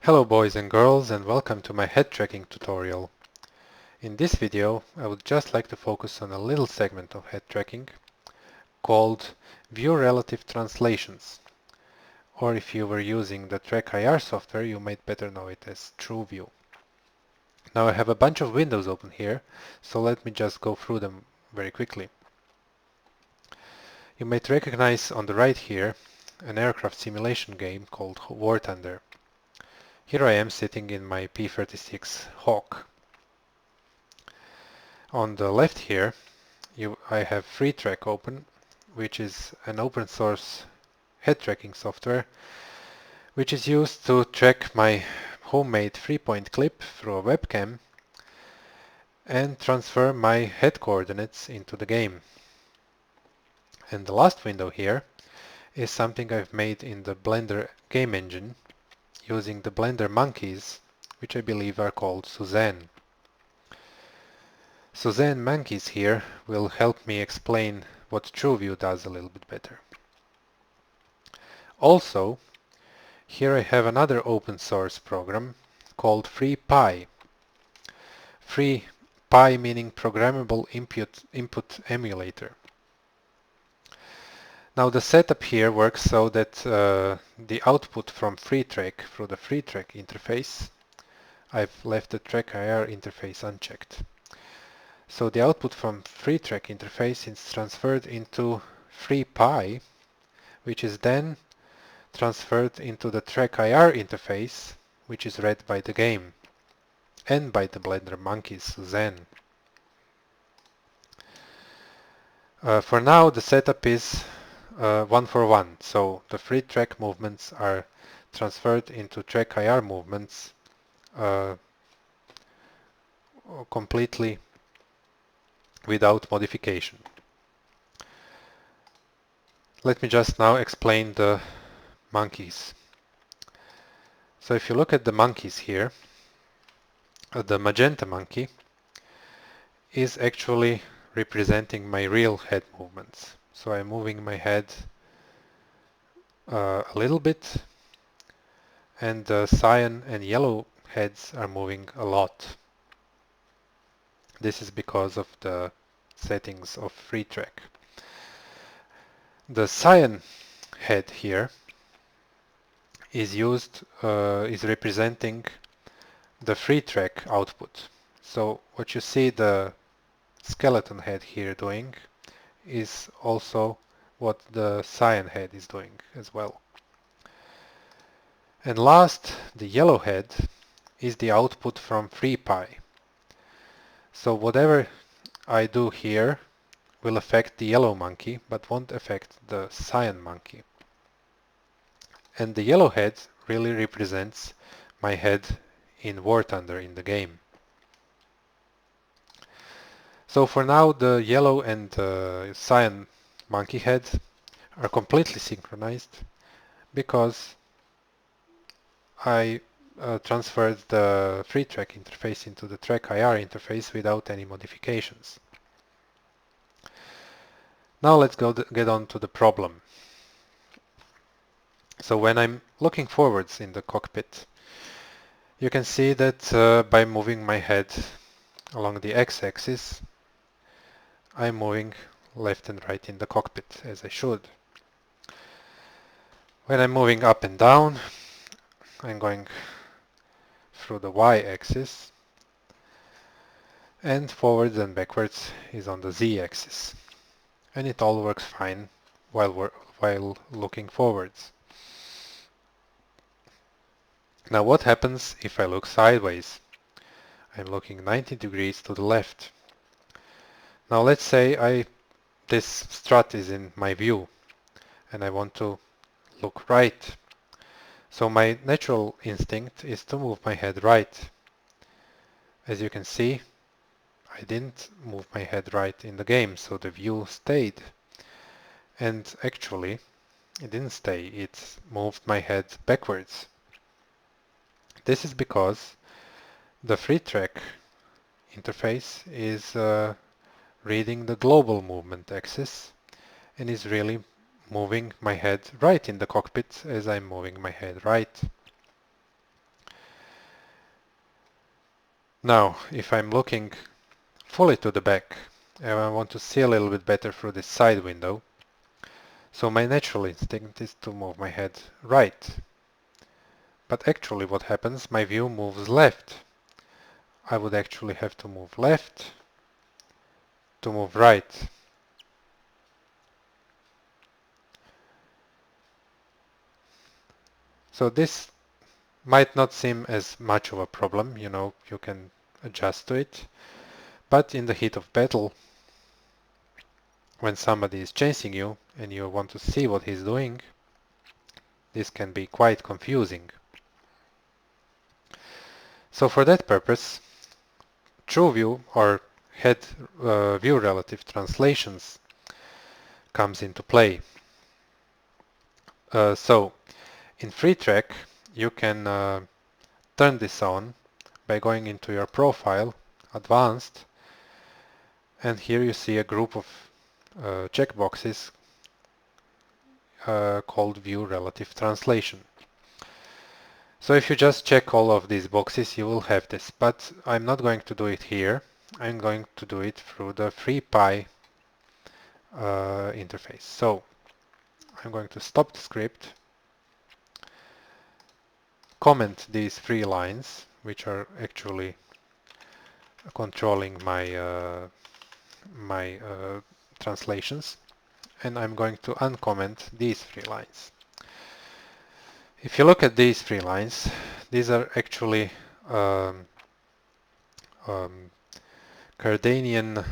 Hello boys and girls, and welcome to my head tracking tutorial. In this video I would just like to focus on a little segment of head tracking called View Relative Translations, or if you were using the trackIR software you might better know it as TrueView. Now I have a bunch of windows open here, so let me just go through them very quickly. You might recognize on the right here an aircraft simulation game called War Thunder. Here I am sitting in my P-36 Hawk. On the left here I have freeTrack open, which is an open source head tracking software which is used to track my homemade 3-point clip through a webcam and transfer my head coordinates into the game. And the last window here is something I've made in the Blender game engine using the Blender monkeys, which I believe are called Suzanne. Suzanne monkeys here will help me explain what TrueView does a little bit better. Also, here I have another open source program called freePIE. freePIE meaning Programmable Input Emulator. Now the setup here works so that the output from freeTrack through the freeTrack interface, I've left the trackIR interface unchecked. So the output from freeTrack interface is transferred into freePIE, which is then transferred into the trackIR interface, which is read by the game and by the Blender monkeys Suzanne. For now the setup is 1-for-1, so the freeTrack movements are transferred into trackIR movements completely without modification. Let me just now explain the monkeys. So if you look at the monkeys here, the magenta monkey is actually representing my real head movements. So I'm moving my head a little bit, and the cyan and yellow heads are moving a lot. This is because of the settings of freeTrack. The cyan head here is representing the freeTrack output. So what you see the skeleton head here doing is also what the cyan head is doing as well. And last, the yellow head is the output from freePIE. So whatever I do here will affect the yellow monkey, but won't affect the cyan monkey. And the yellow head really represents my head in War Thunder in the game. So for now the yellow and cyan monkey head are completely synchronized because I transferred the freeTrack interface into the trackIR interface without any modifications. Now let's get on to the problem. So when I'm looking forwards in the cockpit, you can see that by moving my head along the x-axis, I'm moving left and right in the cockpit as I should. When I'm moving up and down, I'm going through the y-axis, and forwards and backwards is on the z-axis. And it all works fine while looking forwards. Now what happens if I look sideways? I'm looking 90 degrees to the left. Now let's say this strut is in my view and I want to look right. So my natural instinct is to move my head right. As you can see, I didn't move my head right in the game, so the view stayed. And actually, it didn't stay, it moved my head backwards. This is because the freeTrack interface is reading the global movement axis and is really moving my head right in the cockpit as I'm moving my head right. Now, if I'm looking fully to the back and I want to see a little bit better through this side window, so my natural instinct is to move my head right. But actually what happens, my view moves left. I would actually have to move left to move right. So this might not seem as much of a problem, you can adjust to it. But in the heat of battle, when somebody is chasing you and you want to see what he's doing, this can be quite confusing. So for that purpose, true view or head view relative translations comes into play. So in freeTrack, you can turn this on by going into your profile, advanced, and here you see a group of checkboxes called view relative translation. So if you just check all of these boxes, you will have this, but I'm not going to do it here. I'm going to do it through the freePIE interface. So I'm going to stop the script, comment these 3 lines, which are actually controlling my translations, and I'm going to uncomment these 3 lines. If you look at these 3 lines, these are actually Cardanian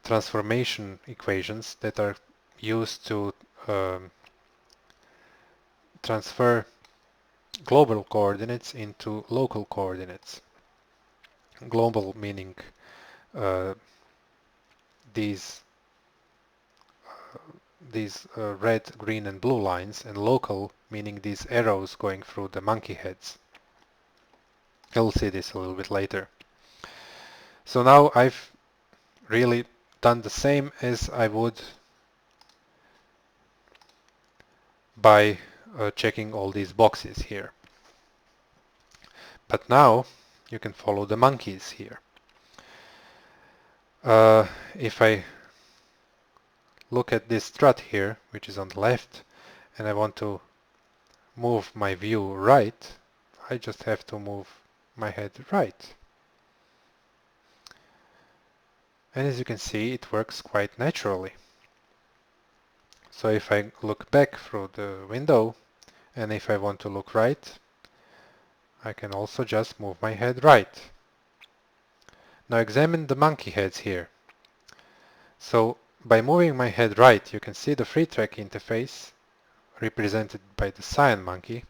transformation equations that are used to transfer global coordinates into local coordinates. Global meaning these red, green and blue lines, and local meaning these arrows going through the monkey heads. You'll see this a little bit later. So now I've really done the same as I would by checking all these boxes here. But now you can follow the monkeys here. If I look at this strut here, which is on the left, and I want to move my view right, I just have to move my head right. And as you can see, it works quite naturally. So if I look back through the window, and if I want to look right, I can also just move my head right. Now examine the monkey heads here. So by moving my head right, you can see the freeTrack interface, represented by the cyan monkey,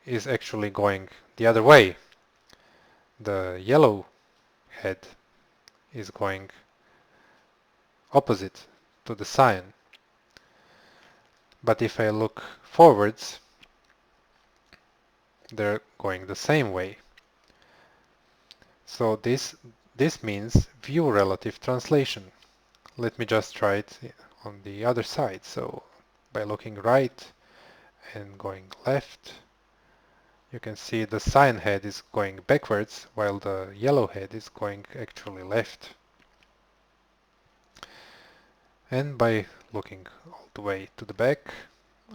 is actually going the other way. The yellow head is going opposite to the cyan. But if I look forwards, they're going the same way. So this means view relative translation. Let me just try it on the other side. So by looking right and going left, you can see the cyan head is going backwards while the yellow head is going actually left. And by looking all the way to the back,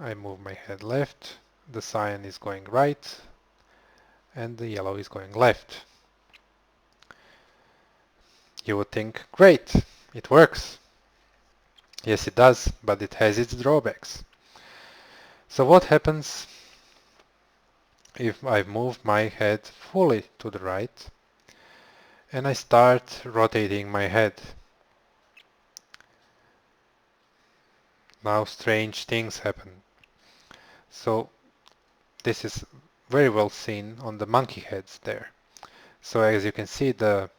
I move my head left, the cyan is going right, and the yellow is going left. You would think, great, it works. Yes, it does, but it has its drawbacks. So what happens if I move my head fully to the right and I start rotating my head? Now strange things happen. So this is very well seen on the monkey heads there. So as you can see, the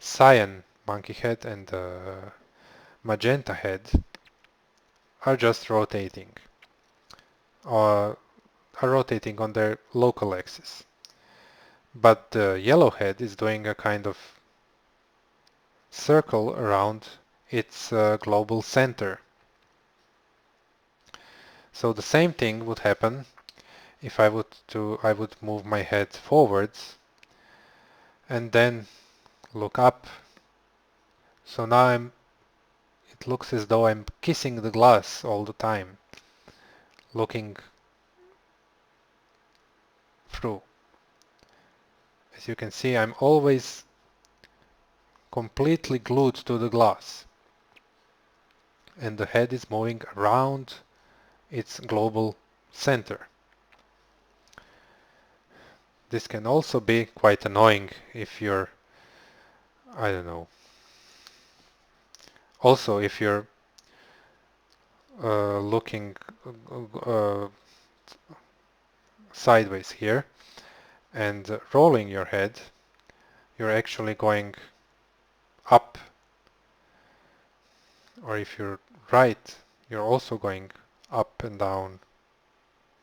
cyan monkey head and the magenta head are just rotating, or are rotating on their local axis. But the yellow head is doing a kind of circle around its global center. So the same thing would happen if I would move my head forwards and then look up. So now it looks as though I'm kissing the glass all the time, looking through. As you can see, I'm always completely glued to the glass, and the head is moving around its global center. This can also be quite annoying if you're, I don't know, also if you're looking uh, sideways here and rolling your head, you're actually going up, or if you're right, you're also going up and down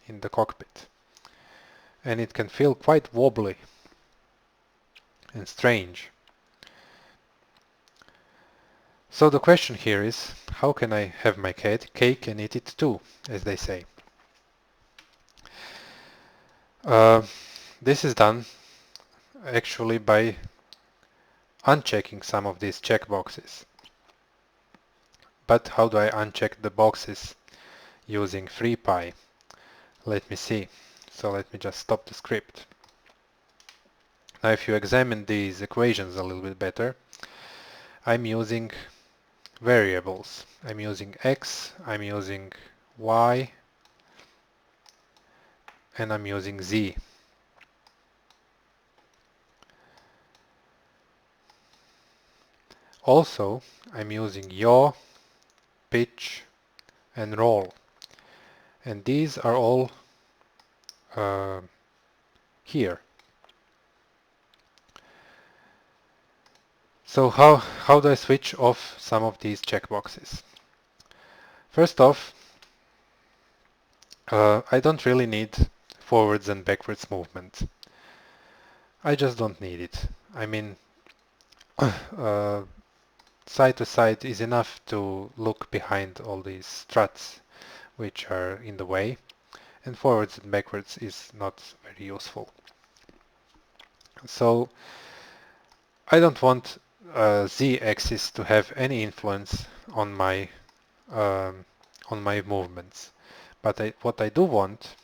in the cockpit. And it can feel quite wobbly and strange. So the question here is, how can I have my cake and eat it too, as they say? This is done actually by unchecking some of these checkboxes. But how do I uncheck the boxes using freePIE? Let me see. So let me just stop the script. Now if you examine these equations a little bit better, I'm using variables. I'm using x, I'm using y, and I'm using z. Also, I'm using yaw, pitch, and roll. And these are all here. So how do I switch off some of these checkboxes? First off, I don't really need forwards and backwards movement. I just don't need it. I mean, side to side is enough to look behind all these struts which are in the way, and forwards and backwards is not very useful. So I don't want z-axis to have any influence on my movements, but what I do want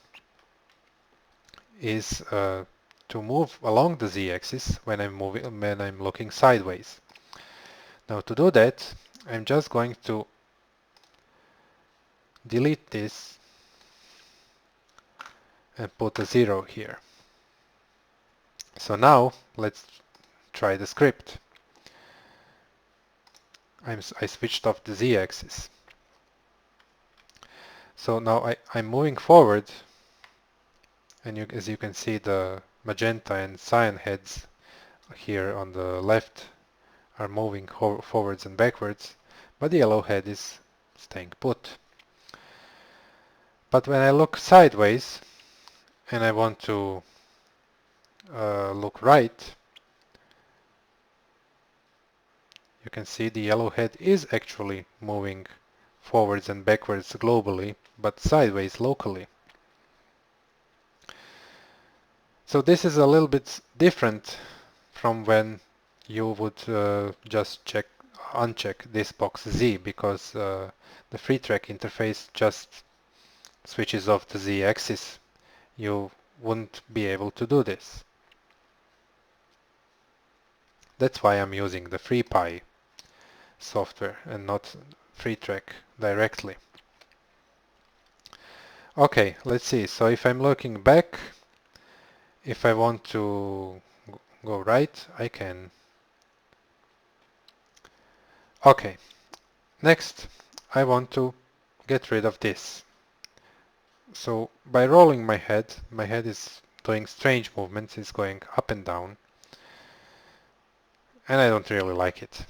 is to move along the z-axis when I'm looking sideways. Now to do that, I'm just going to delete this and put a 0 here. So now let's try the script. I switched off the z-axis. So now I'm moving forward, and as you can see, the magenta and cyan heads here on the left are moving forwards and backwards, but the yellow head is staying put. But when I look sideways and I want to look right, you can see the yellow head is actually moving forwards and backwards globally, but sideways locally. So this is a little bit different from when you would just uncheck this box Z, because the freeTrack interface just switches off the Z axis. You wouldn't be able to do this. That's why I'm using the freePIE software and not freeTrack directly. Okay, let's see. So if I'm looking back, if I want to go right, I can. Okay, next I want to get rid of this. So by rolling my head is doing strange movements, it's going up and down, and I don't really like it.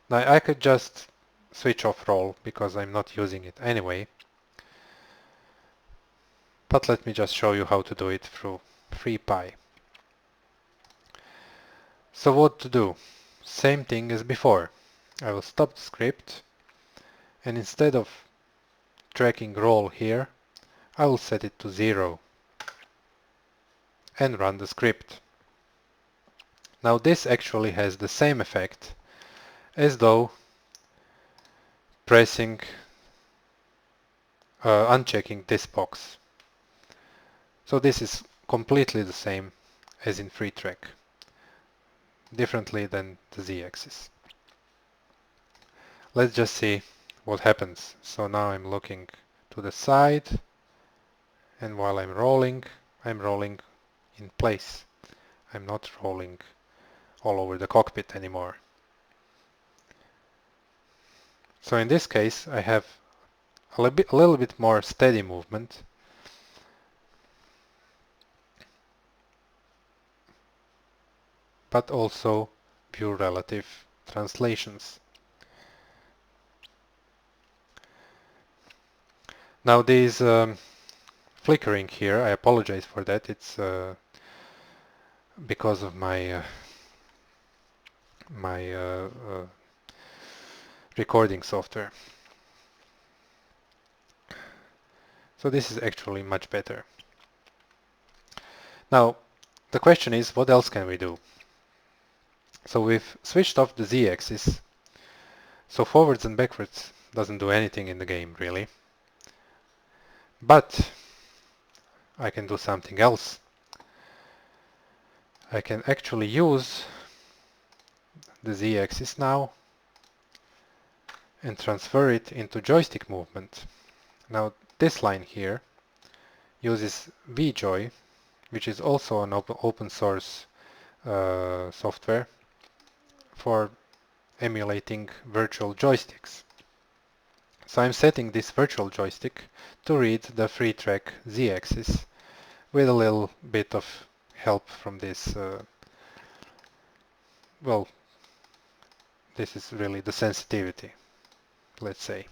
Now I could just switch off roll because I'm not using it anyway, but let me just show you how to do it through freePIE. So what to do? Same thing as before. I will stop the script, and instead of tracking roll here, I will set it to 0. and run the script. Now this actually has the same effect as though unchecking this box. So this is completely the same as in freeTrack, differently than the z-axis. Let's just see what happens. So now I'm looking to the side, and while I'm rolling in place. I'm not rolling all over the cockpit anymore. So in this case I have a little bit more steady movement, but also pure relative translations. Now these flickering here, I apologize for that. It's because of my recording software. So this is actually much better. Now the question is, what else can we do? So we've switched off the z-axis, so forwards and backwards doesn't do anything in the game really. But I can do something else. I can actually use the z-axis now and transfer it into joystick movement. Now this line here uses vJoy, which is also an open source software for emulating virtual joysticks. So I'm setting this virtual joystick to read the freeTrack z-axis with a little bit of help from this. Well, this is really the sensitivity, let's say.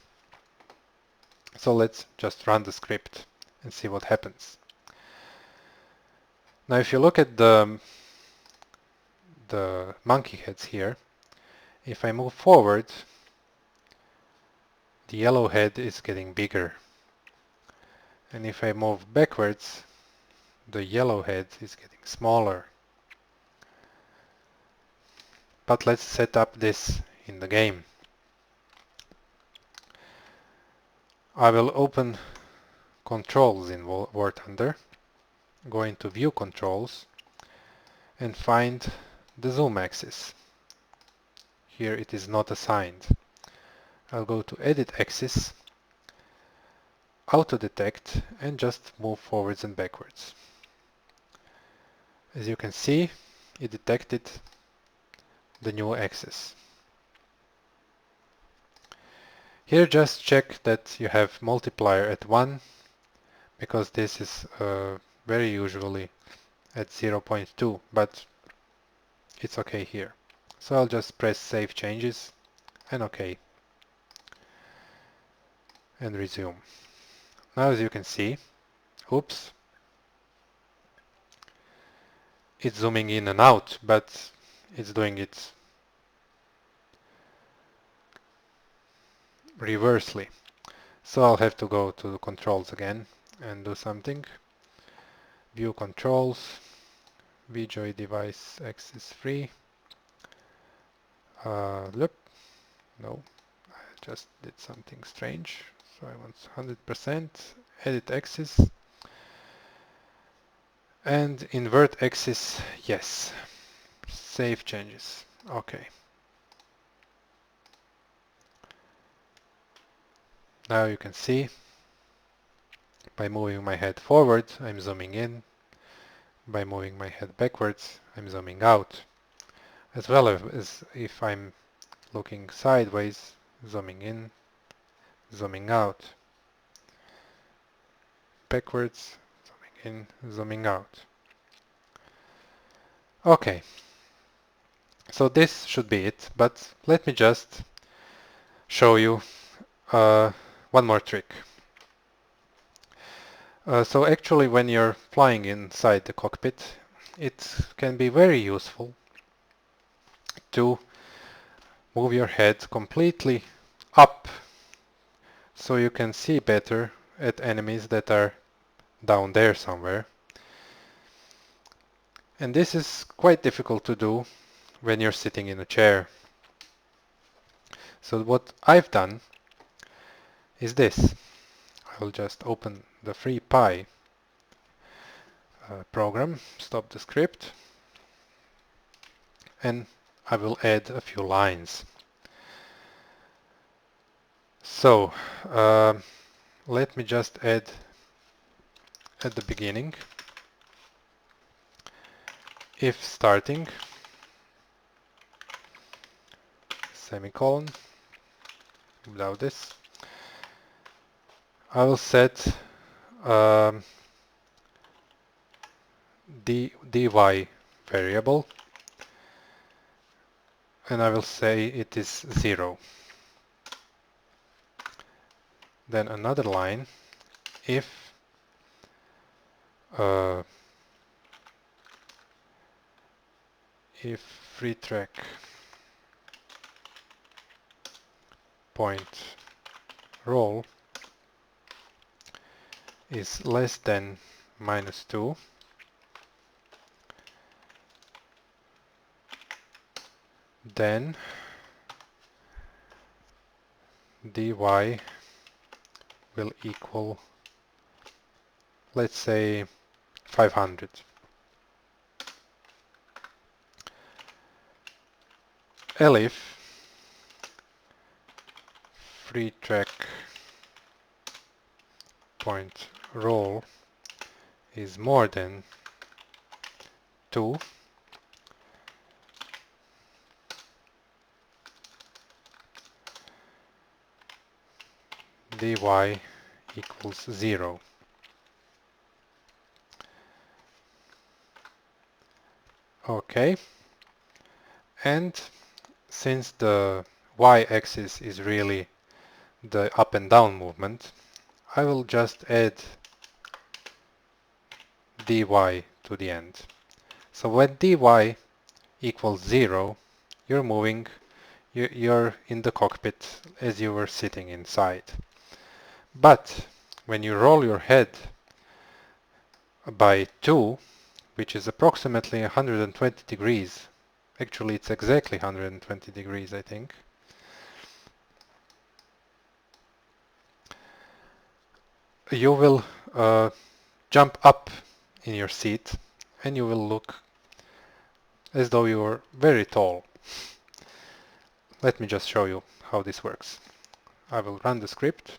So let's just run the script and see what happens. Now if you look at the monkey heads here, if I move forward, the yellow head is getting bigger. And if I move backwards, the yellow head is getting smaller. But let's set up this in the game. I will open controls in War Thunder, go into view controls and find the zoom axis. Here it is not assigned. I'll go to edit axis, auto detect, and just move forwards and backwards. As you can see, it detected the new axis. Here just check that you have multiplier at 1, because this is very usually at 0.2, but it's okay here. So I'll just press save changes and OK and resume. Now as you can see, oops, it's zooming in and out, but it's doing it reversely. So I'll have to go to the controls again and do something. View controls, vJoy device axis free. Look, no, I just did something strange. So I want 100%, edit axis, and invert axis, yes. Save changes, okay. Now you can see, by moving my head forward, I'm zooming in. By moving my head backwards, I'm zooming out. As well as if I'm looking sideways, zooming in, zooming out. Backwards, zooming in, zooming out. Okay, so this should be it, but let me just show you one more trick. So actually when you're flying inside the cockpit, it can be very useful to move your head completely up so you can see better at enemies that are down there somewhere. And this is quite difficult to do when you're sitting in a chair. So what I've done is this. I'll just open the freePIE program, stop the script, and I will add a few lines. So let me just add at the beginning, if starting, semicolon, without this, I will set dy variable, and I will say it is 0. Then another line, if freeTrack.roll is less than -2, then dy will equal, let's say, 500. Elif freeTrack.roll is more than 2, dy equals 0. Okay, and since the y-axis is really the up and down movement, I will just add dy to the end. So when dy equals 0, you're moving, you're in the cockpit as you were sitting inside. But when you roll your head by 2, which is approximately 120 degrees, actually it's exactly 120 degrees, I think, you will jump up in your seat and you will look as though you were very tall. Let me just show you how this works. I will run the script.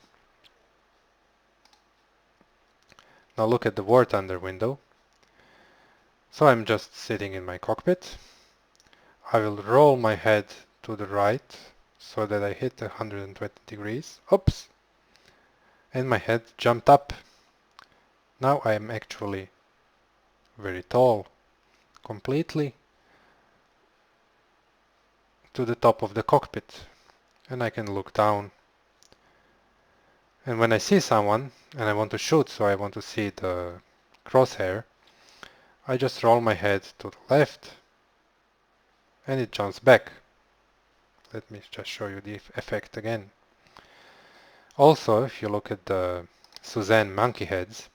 Now look at the War Thunder window. So I'm just sitting in my cockpit. I will roll my head to the right so that I hit 120 degrees. Oops! And my head jumped up. Now I am actually very tall, completely to the top of the cockpit, and I can look down. And when I see someone and I want to shoot, so I want to see the crosshair, I just roll my head to the left and it jumps back. Let me just show you the effect again. Also, if you look at the Suzanne monkey heads,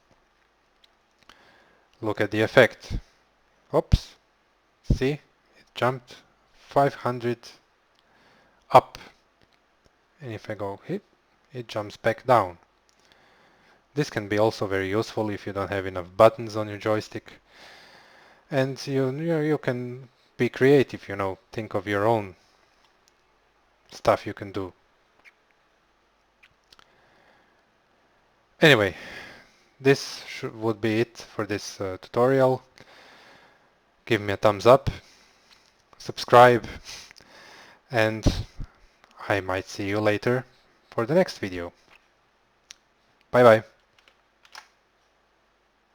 look at the effect. Oops, see, it jumped 500 up, and if I go hit, it jumps back down. This can be also very useful if you don't have enough buttons on your joystick, and you can be creative, think of your own stuff you can do. Anyway, this would be it for this tutorial. Give me a thumbs up, subscribe, and I might see you later for the next video. Bye bye.